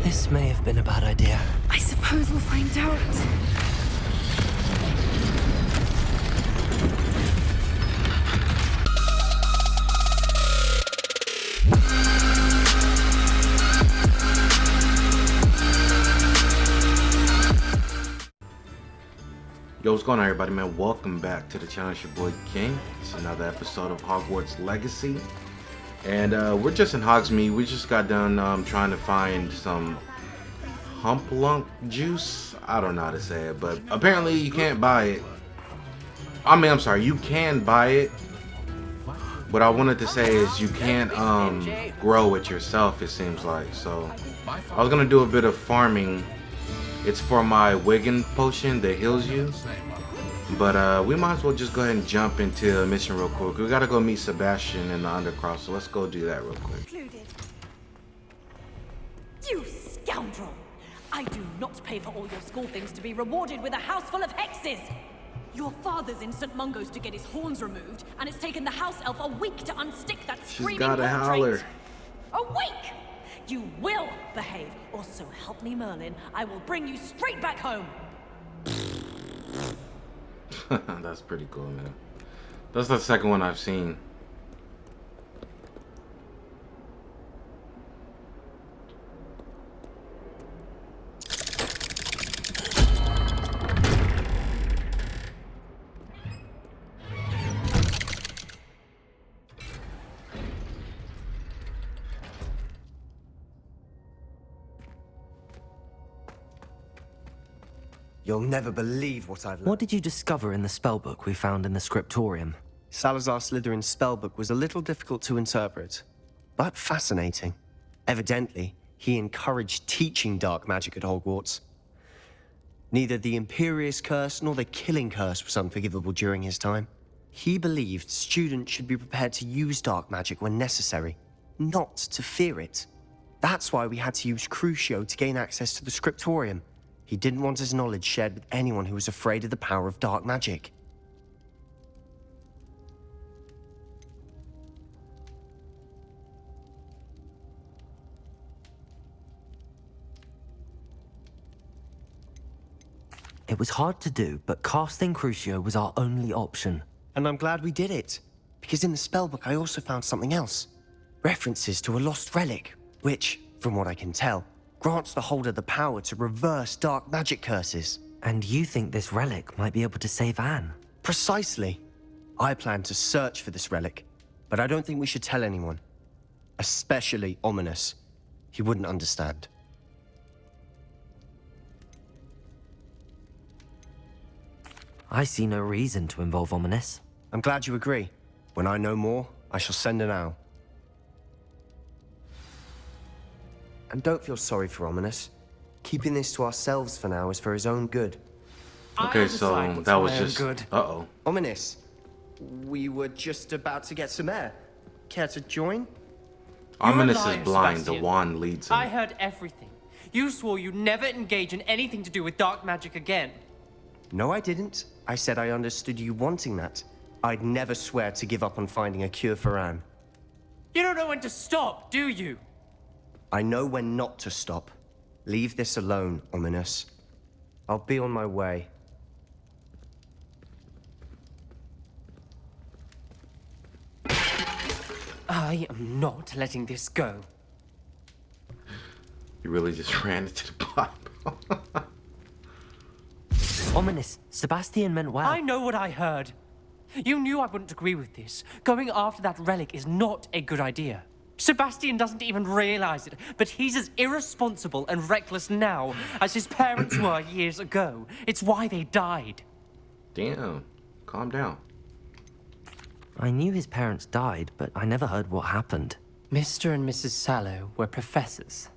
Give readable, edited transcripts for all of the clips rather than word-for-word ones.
This may have been a bad idea. I suppose we'll find out. Yo, what's going on, everybody, man? Welcome back to the channel. It's your boy King. It's another episode of Hogwarts Legacy, and we're just in Hogsmeade. We just got done trying to find some humplunk juice. I don't know how to say it, but apparently you can't buy it. I'm sorry, you can buy it. What I wanted to say is you can't grow it yourself, it seems like. So I was gonna do a bit of farming. It's for my Wigan potion that heals you. But we might as well just go ahead and jump into a mission real quick. We gotta go meet Sebastian in the Undercross, so let's go do that real quick. You scoundrel! I do not pay for all your school things to be rewarded with a house full of hexes! Your father's in St. Mungo's to get his horns removed, and it's taken the house elf a week to unstick that screaming She's got a howler. Awake! You will behave, or so help me Merlin, I will bring you straight back home! That's pretty cool, man. That's the second one I've seen. You'll never believe what I've learned. What did you discover in the spellbook we found in the scriptorium? Salazar Slytherin's spellbook was a little difficult to interpret, but fascinating. Evidently, he encouraged teaching dark magic at Hogwarts. Neither the Imperious Curse nor the Killing Curse was unforgivable during his time. He believed students should be prepared to use dark magic when necessary, not to fear it. That's why we had to use Crucio to gain access to the scriptorium. He didn't want his knowledge shared with anyone who was afraid of the power of dark magic. It was hard to do, but casting Crucio was our only option. And I'm glad we did it, because in the spellbook I also found something else. References to a lost relic, which, from what I can tell, grants the holder the power to reverse dark magic curses. And you think this relic might be able to save Anne? Precisely. I plan to search for this relic, but I don't think we should tell anyone. Especially Ominous. He wouldn't understand. I see no reason to involve Ominous. I'm glad you agree. When I know more, I shall send an owl. And don't feel sorry for Ominous. Keeping this to ourselves for now is for his own good. Okay, so that was just... good. Uh-oh. Ominous, we were just about to get some air. Care to join? Ominous You're a is liar, blind. The Sebastian. wand leads him. I heard everything. You swore you'd never engage in anything to do with dark magic again. No, I didn't. I said I understood you wanting that. I'd never swear to give up on finding a cure for Anne. You don't know when to stop, do you? I know when not to stop. Leave this alone, Ominous. I'll be on my way. I am not letting this go. You really just ran into the pipe. Ominous, Sebastian meant well. I know what I heard. You knew I wouldn't agree with this. Going after that relic is not a good idea. Sebastian doesn't even realize it, but he's as irresponsible and reckless now as his parents were years ago. It's why they died. Damn. Calm down. I knew his parents died, but I never heard what happened. Mr. and Mrs. Sallow were professors.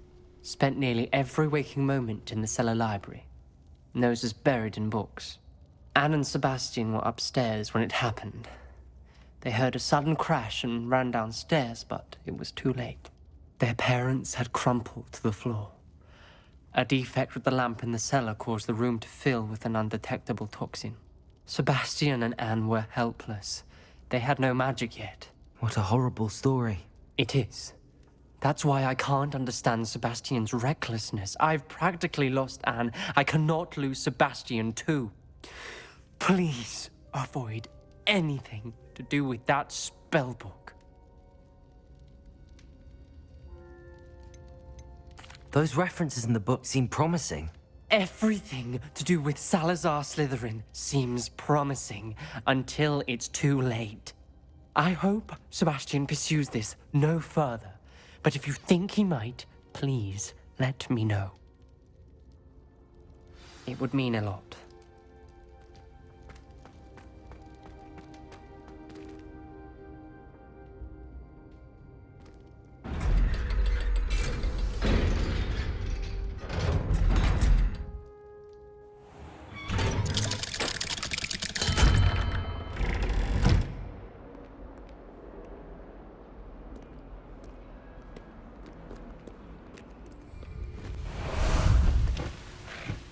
Spent nearly every waking moment in the cellar library. Noses buried in books. Anne and Sebastian were upstairs when it happened. They heard a sudden crash and ran downstairs, but it was too late. Their parents had crumpled to the floor. A defect with the lamp in the cellar caused the room to fill with an undetectable toxin. Sebastian and Anne were helpless. They had no magic yet. What a horrible story. It is. That's why I can't understand Sebastian's recklessness. I've practically lost Anne. I cannot lose Sebastian too. Please avoid anything to do with that spellbook. Those references in the book seem promising. Everything to do with Salazar Slytherin seems promising until it's too late. I hope Sebastian pursues this no further, but if you think he might, please let me know. It would mean a lot.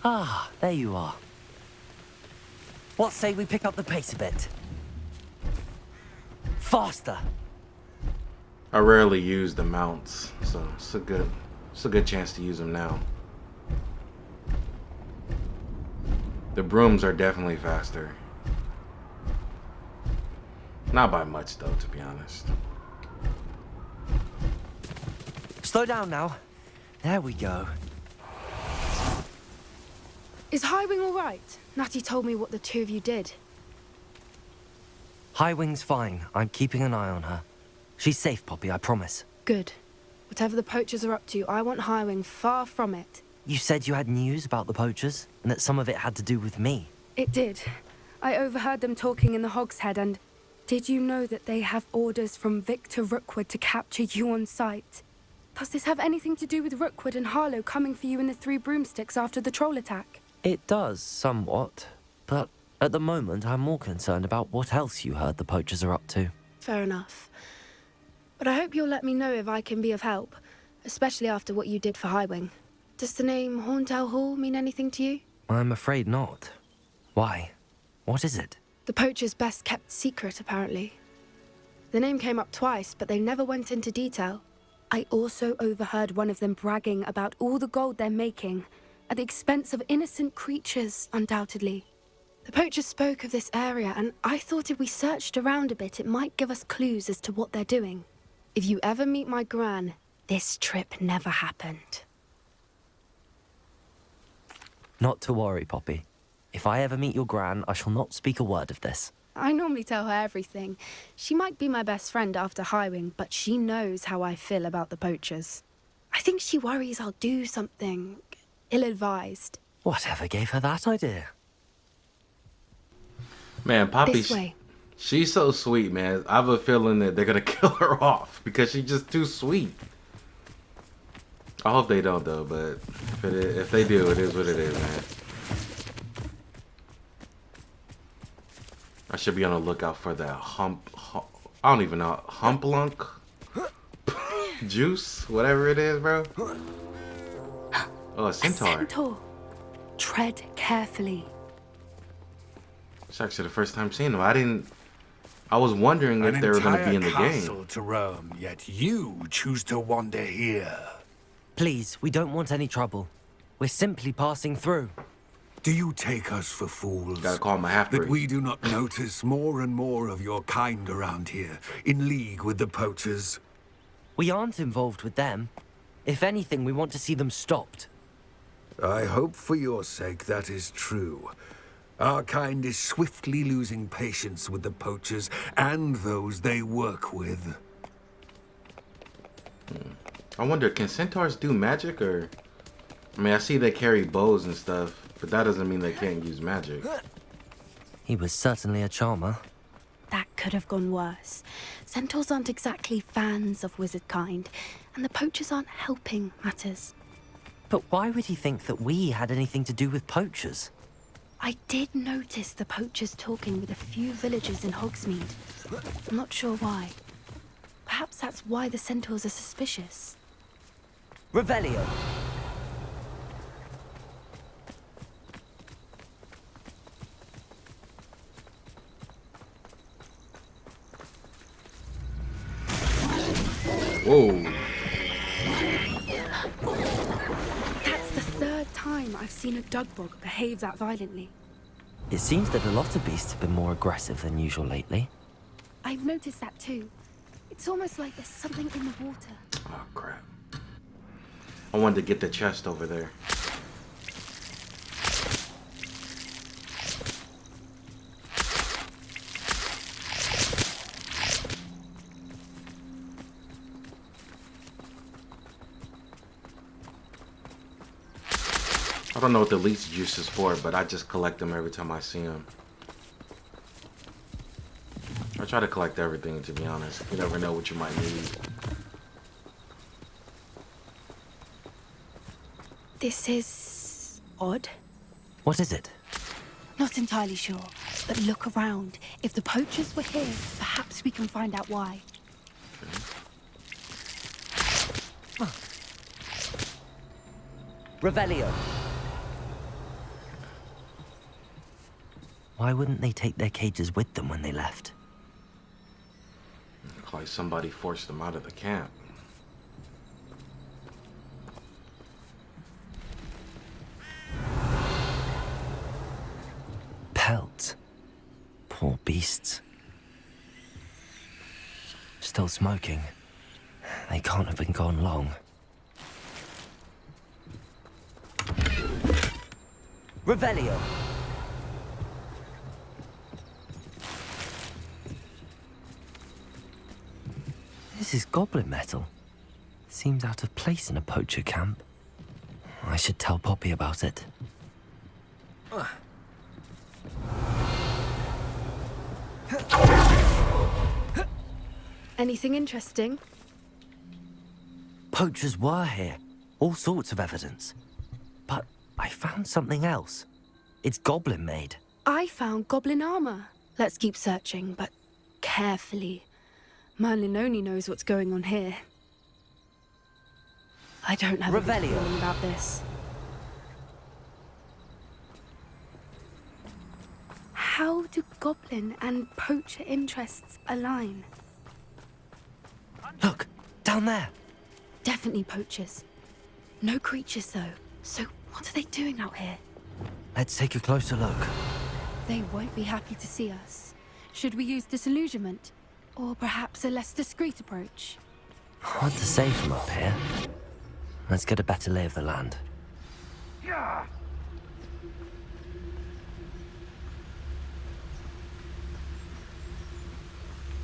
Ah, there you are. What say we pick up the pace a bit? Faster! I rarely use the mounts, so it's a good chance to use them now. The brooms are definitely faster. Not by much though, to be honest. Slow down now. There we go. Is Highwing all right? Natty told me what the two of you did. Highwing's fine. I'm keeping an eye on her. She's safe, Poppy, I promise. Good. Whatever the poachers are up to, I want Highwing far from it. You said you had news about the poachers, and that some of it had to do with me. It did. I overheard them talking in the Hogshead, and did you know that they have orders from Victor Rookwood to capture you on sight? Does this have anything to do with Rookwood and Harlow coming for you in the Three Broomsticks after the troll attack? It does, somewhat. But at the moment, I'm more concerned about what else you heard the poachers are up to. Fair enough. But I hope you'll let me know if I can be of help, especially after what you did for Highwing. Does the name Horntail Hall mean anything to you? I'm afraid not. Why? What is it? The poacher's best kept secret, apparently. The name came up twice, but they never went into detail. I also overheard one of them bragging about all the gold they're making, at the expense of innocent creatures, undoubtedly. The poachers spoke of this area, and I thought if we searched around a bit, it might give us clues as to what they're doing. If you ever meet my gran, this trip never happened. Not to worry, Poppy. If I ever meet your gran, I shall not speak a word of this. I normally tell her everything. She might be my best friend after Highwing, but she knows how I feel about the poachers. I think she worries I'll do something ill-advised. Whatever gave her that idea? Man, Poppy, This way. she's so sweet, man. I have a feeling that they're gonna kill her off because she's just too sweet. I hope they don't though, but if they do, it is what it is, man. I should be on the lookout for that I don't even know, humplunk juice, whatever it is, bro. Oh, a centaur. A centaur. Tread carefully. It's actually the first time seeing them. I was wondering if they were going to be in the castle game. to roam, yet you choose to wander here. Please, we don't want any trouble. We're simply passing through. Do you take us for fools? Gotta call him a half-breed. That we do not notice more and more of your kind around here, in league with the poachers? We aren't involved with them. If anything, we want to see them stopped. I hope for your sake that is true. Our kind is swiftly losing patience with the poachers and those they work with. I wonder, can centaurs do magic or... I mean, I see they carry bows and stuff, but that doesn't mean they can't use magic. He was certainly a charmer. That could have gone worse. Centaurs aren't exactly fans of wizard kind, and the poachers aren't helping matters. But why would he think that we had anything to do with poachers? I did notice the poachers talking with a few villagers in Hogsmeade. I'm not sure why. Perhaps that's why the centaurs are suspicious. Revelio. Whoa. That's the third time I've seen a Dugbog behave that violently. It seems that a lot of beasts have been more aggressive than usual lately. I've noticed that too. It's almost like there's something in the water. Oh, crap. I wanted to get the chest over there. I don't know what the leech juice is for, but I just collect them every time I see them. I try to collect everything, to be honest. You never know what you might need. This is odd. What is it? Not entirely sure, but look around. If the poachers were here, perhaps we can find out why. Revelio. Why wouldn't they take their cages with them when they left? Looks like somebody forced them out of the camp. Pelts. Poor beasts. Still smoking. They can't have been gone long. Revelio. This is goblin metal. Seems out of place in a poacher camp. I should tell Poppy about it. Anything interesting? Poachers were here. All sorts of evidence. But I found something else. It's goblin made. I found goblin armor. Let's keep searching, but carefully. Merlin only knows what's going on here. I don't have a good Revelio. feeling about this. How do goblin and poacher interests align? Look, down there. Definitely poachers. No creatures though. So what are they doing out here? Let's take a closer look. They won't be happy to see us. Should we use disillusionment? Or perhaps a less discreet approach? Hard to say from up here. Let's get a better lay of the land.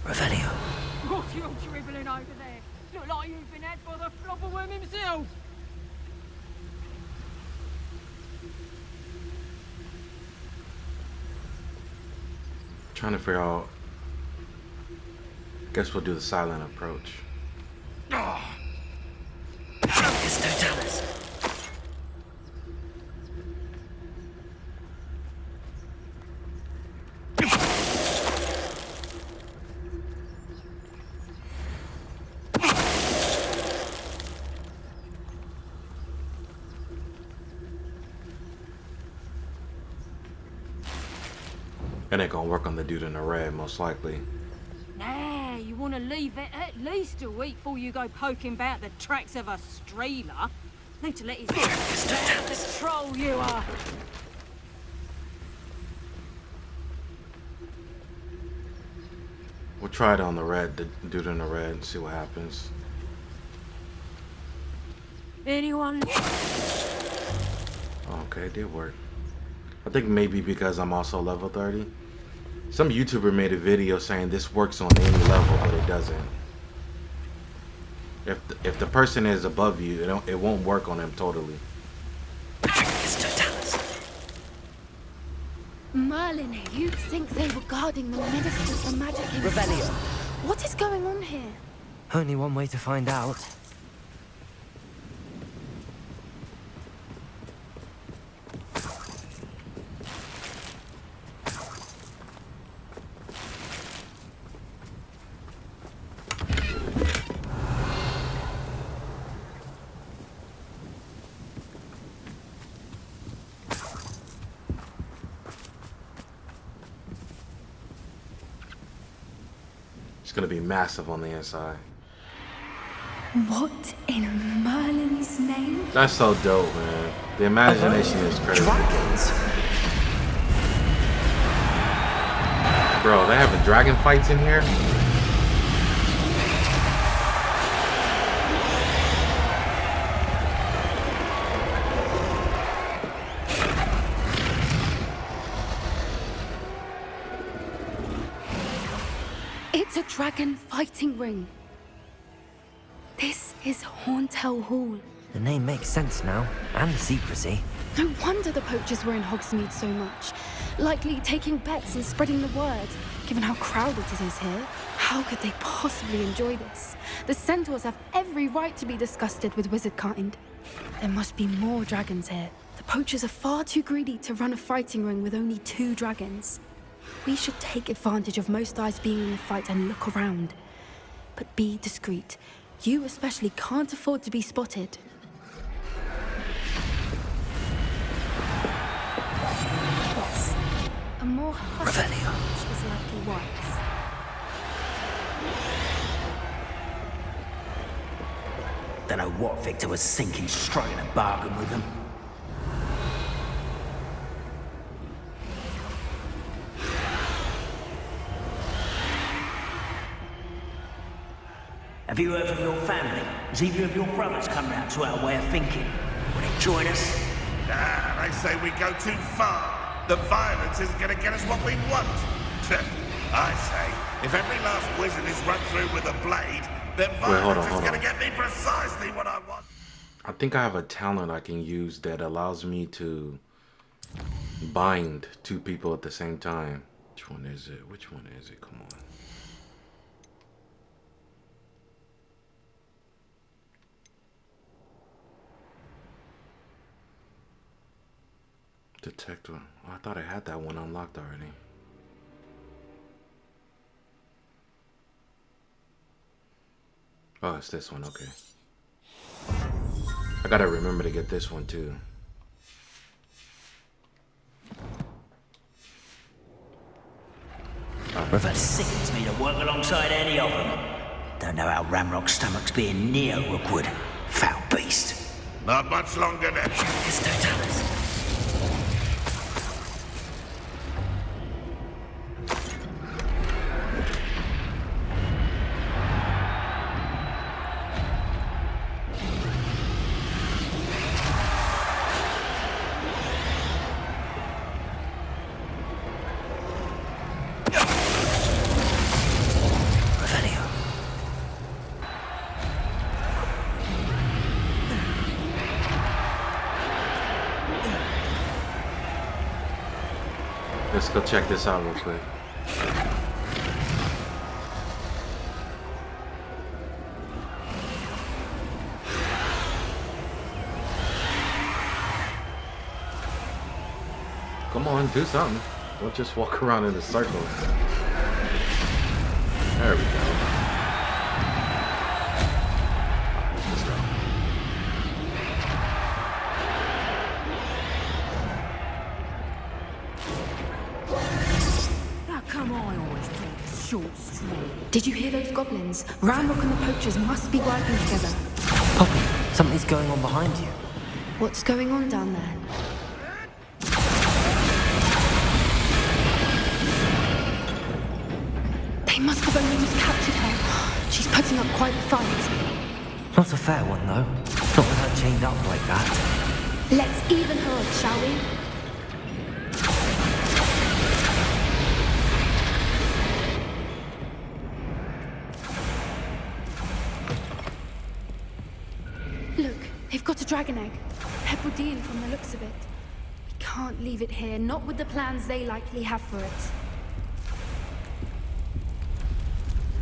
Revelio. What are you dribbling over there? Look like you've been had by the flopperworm himself. Trying to figure out. Guess we'll do the silent approach. It's Totalis. It ain't gonna work on the dude in the red, most likely. Nah, you want to leave it at least a week before you go poking about the tracks of a streeler. Need to let his the troll you are. We'll try it on the red, the dude in the red, and see what happens. Anyone? Okay, it did work. I think maybe because I'm also level 30. Some YouTuber made a video saying this works on any level, but it doesn't. If the person is above you, it won't work on them totally. It's Totalis. Merlin, you'd think they were guarding the ministers of magic himself. Revelio. What is going on here? Only one way to find out. It's gonna be massive on the inside. What in Merlin's name That's so dope, man. The imagination is crazy. Dragons? Bro, they having dragon fights in here? It's a dragon fighting ring. This is Hauntel Hall. The name makes sense now, and the secrecy. No wonder the poachers were in Hogsmeade so much. Likely taking bets and spreading the word. Given how crowded it is here, how could they possibly enjoy this? The centaurs have every right to be disgusted with wizard kind. There must be more dragons here. The poachers are far too greedy to run a fighting ring with only 2 dragons. We should take advantage of most eyes being in the fight and look around. But be discreet. You especially can't afford to be spotted. Yes. A more husky approach is likely wise. Don't know what Victor was thinking, striking a bargain with them. Have you heard from your family? Has either of your brothers come round to our way of thinking? Will they join us? Nah, they say we go too far. The violence isn't gonna get us what we want. I say, if every last wizard is run through with a blade, then violence is gonna get me precisely what I want. I think I have a talent I can use that allows me to bind 2 people at the same time. Which one is it? Which one is it? Come on. Detector. Oh, I thought I had that one unlocked already. Oh, it's this one. Okay. I gotta remember to get this one too. Sickens me to work alongside any of them. Don't know how Ramrock's stomach's being near Rookwood. Foul beast. Not much longer now. It's Totalis. Let's go check this out real quick. Come on, do something. Don't just walk around in a circle. There we go. Let's go. How come I always take a short straw? Did you hear those goblins? Ramrock and the poachers must be working together. Poppy, something's going on behind you. What's going on down there? They must have only just captured her. She's putting up quite the fight. Not a fair one, though. Not with her chained up like that. Let's even her up, shall we? Look, they've got a dragon egg. Hebridean from the looks of it. We can't leave it here, not with the plans they likely have for it.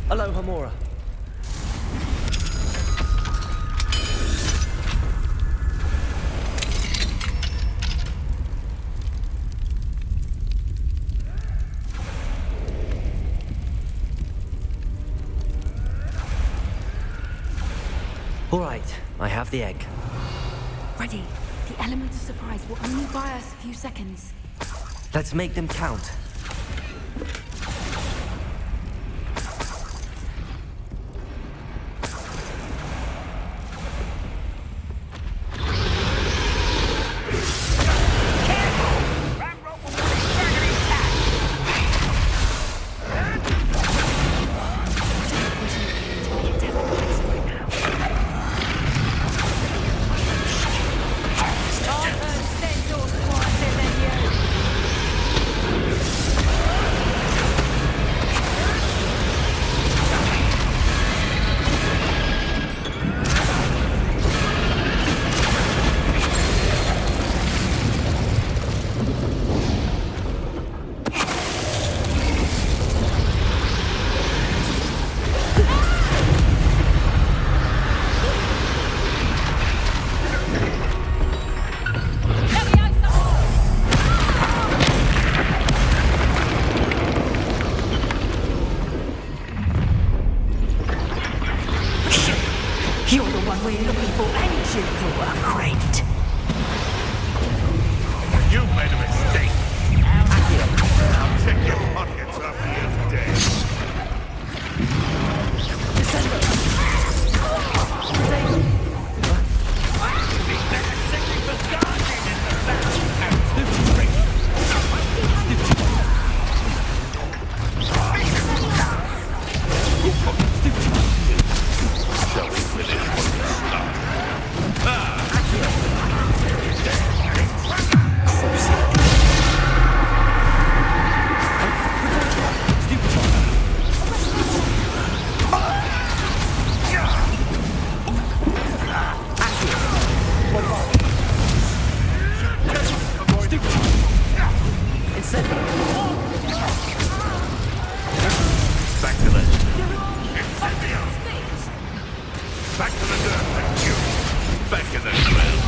Hello, Hamora. All right, I have the egg. Ready. The element of surprise will only buy us a few seconds. Let's make them count. a friend. You made a mistake. I'll check your pockets after you're dead. Shall we finish what we started? Back to the Back to the dirt, thank you. Back in the ground.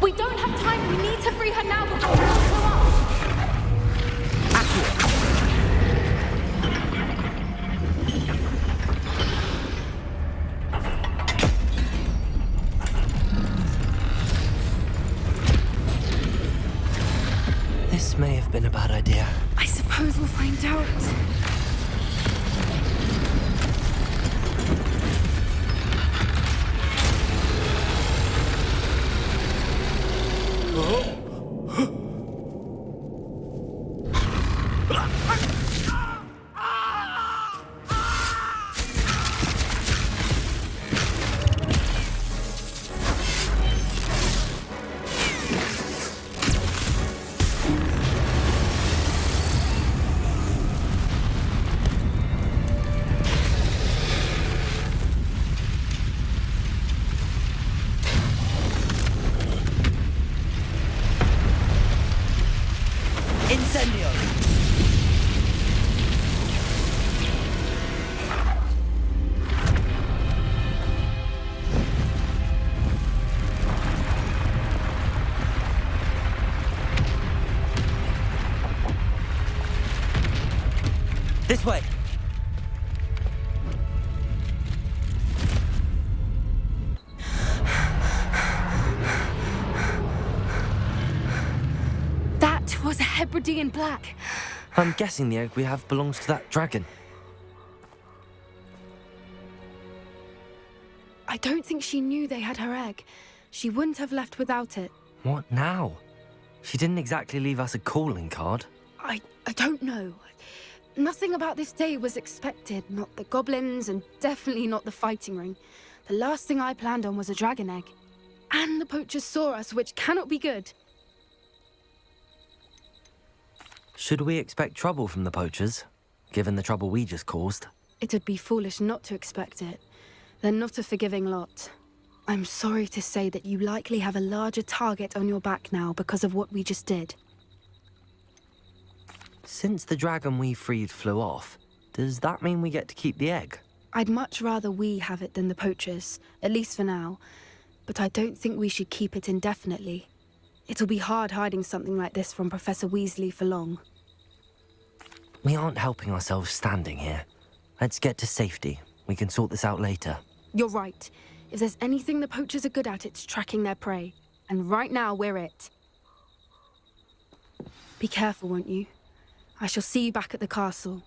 We don't have time. We need to free her now before we blow up. This may have been a bad idea. I suppose we'll find out. This way. That was a Hebridean black. I'm guessing the egg we have belongs to that dragon. I don't think she knew they had her egg. She wouldn't have left without it. What now? She didn't exactly leave us a calling card. I don't know. Nothing about this day was expected. Not the goblins, and definitely not the fighting ring. The last thing I planned on was a dragon egg. And the poachers saw us, which cannot be good. Should we expect trouble from the poachers, given the trouble we just caused? It would be foolish not to expect it. They're not a forgiving lot. I'm sorry to say that you likely have a larger target on your back now because of what we just did. Since the dragon we freed flew off, does that mean we get to keep the egg? I'd much rather we have it than the poachers, at least for now. But I don't think we should keep it indefinitely. It'll be hard hiding something like this from Professor Weasley for long. We aren't helping ourselves standing here. Let's get to safety. We can sort this out later. You're right. If there's anything the poachers are good at, it's tracking their prey. and right now we're it. Be careful, won't you? I shall see you back at the castle.